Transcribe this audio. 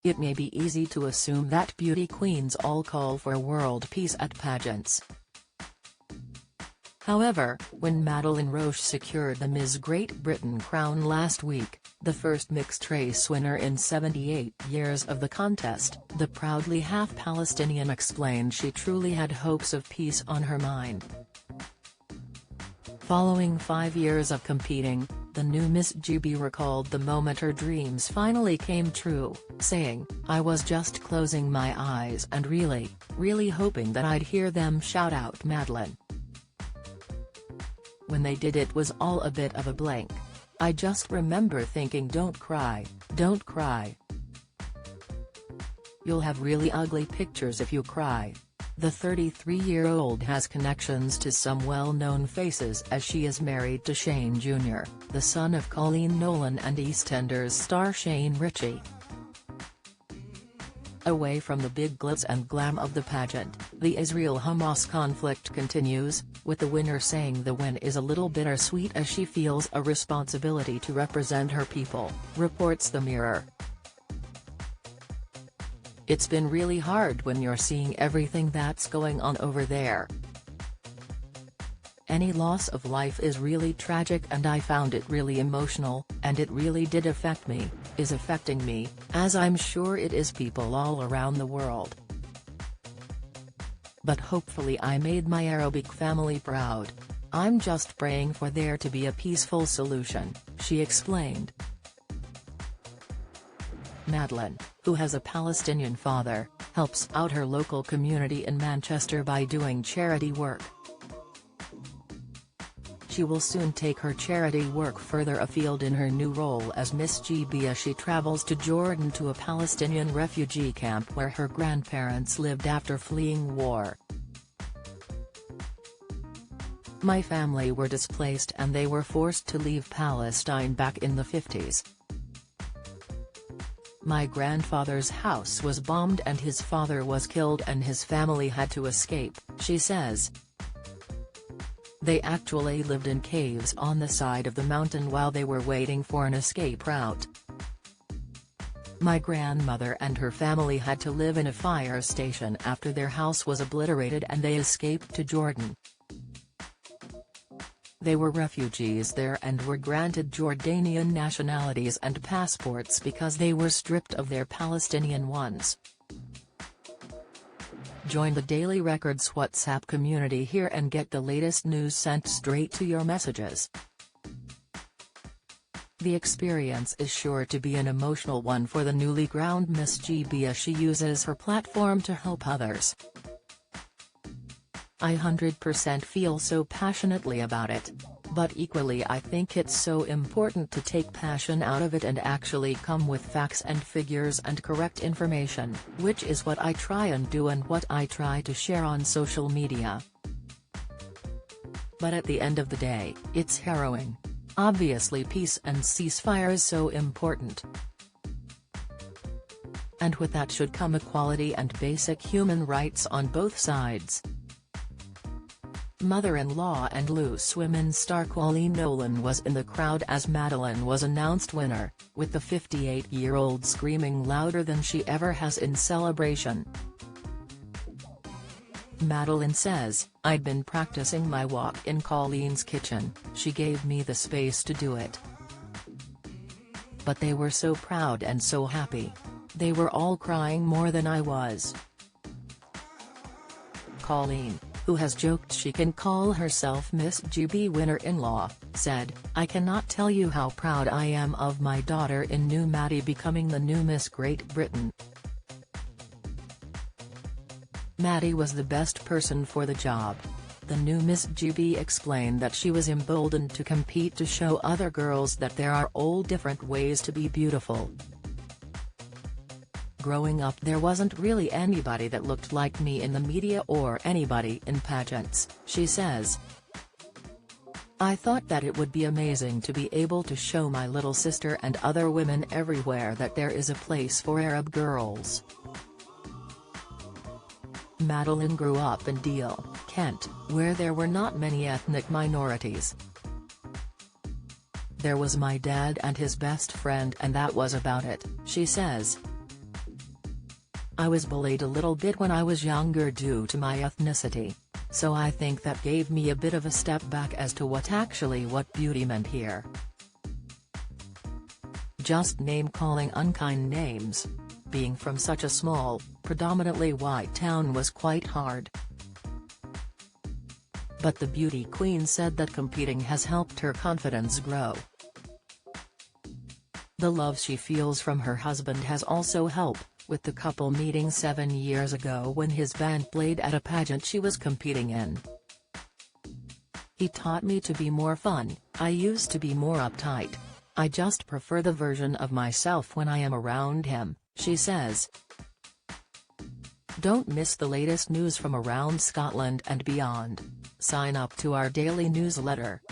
It may be easy to assume that beauty queens all call for world peace at pageants. However, when Madeleine Roche secured the Ms. Great Britain crown last week, the first mixed race winner in 78 years of the contest, the proudly half-Palestinian explained she truly had hopes of peace on her mind. Following 5 years of competing, the new Miss GB recalled the moment her dreams finally came true, saying, "I was just closing my eyes and really hoping that I'd hear them shout out Madeleine. When they did, it was all a bit of a blank. I just remember thinking, don't cry, don't cry. You'll have really ugly pictures if you cry." The 33-year-old has connections to some well-known faces as she is married to Shane Jr., the son of Coleen Nolan and EastEnders star Shane Richie. Away from the big glitz and glam of the pageant, the Israel-Hamas conflict continues, with the winner saying the win is a little bittersweet as she feels a responsibility to represent her people, reports The Mirror. "It's been really hard when you're seeing everything that's going on over there. Any loss of life is really tragic and I found it really emotional, and it really did affect me, is affecting me, as I'm sure it is people all around the world. But hopefully I made my Arabic family proud. I'm just praying for there to be a peaceful solution," she explained. Madeleine, who has a Palestinian father, helps out her local community in Manchester by doing charity work. She will soon take her charity work further afield in her new role as Miss GB as she travels to Jordan to a Palestinian refugee camp where her grandparents lived after fleeing war. "My family were displaced and they were forced to leave Palestine back in the 50s. My grandfather's house was bombed and his father was killed and his family had to escape," she says. "They actually lived in caves on the side of the mountain while they were waiting for an escape route. My grandmother and her family had to live in a fire station after their house was obliterated and they escaped to Jordan. They were refugees there and were granted Jordanian nationalities and passports because they were stripped of their Palestinian ones." Join the Daily Records WhatsApp community here and get the latest news sent straight to your messages. The experience is sure to be an emotional one for the newly crowned Miss GB as she uses her platform to help others. "I 100% feel so passionately about it. But equally I think it's so important to take passion out of it and actually come with facts and figures and correct information, which is what I try and do and what I try to share on social media. But at the end of the day, it's harrowing. Obviously peace and ceasefire is so important. And with that should come equality and basic human rights on both sides." Mother-in-law and Loose Women star Coleen Nolan was in the crowd as Madeleine was announced winner, with the 58-year-old screaming louder than she ever has in celebration. Madeleine says, "I'd been practicing my walk in Coleen's kitchen, she gave me the space to do it. But they were so proud and so happy. They were all crying more than I was." Coleen, who has joked she can call herself Miss GB winner-in-law, said, "I cannot tell you how proud I am of my daughter-in-law Maddie becoming the new Miss Great Britain. Maddie was the best person for the job." The new Miss GB explained that she was emboldened to compete to show other girls that there are all different ways to be beautiful. "Growing up there wasn't really anybody that looked like me in the media or anybody in pageants," she says. "I thought that it would be amazing to be able to show my little sister and other women everywhere that there is a place for Arab girls." Madeleine grew up in Deal, Kent, where there were not many ethnic minorities. "There was my dad and his best friend and that was about it," she says. I was bullied a little bit when I was younger due to my ethnicity. So I think that gave me a bit of a step back as to what beauty meant here. Just name-calling unkind names. Being from such a small, predominantly white town was quite hard. But the beauty queen said that competing has helped her confidence grow. The love she feels from her husband has also helped, with the couple meeting 7 years ago when his band played at a pageant she was competing in. He taught me to be more fun. I used to be more uptight. I just prefer the version of myself when I am around him, she says. Don't miss the latest news from around Scotland and beyond. Sign up to our daily newsletter.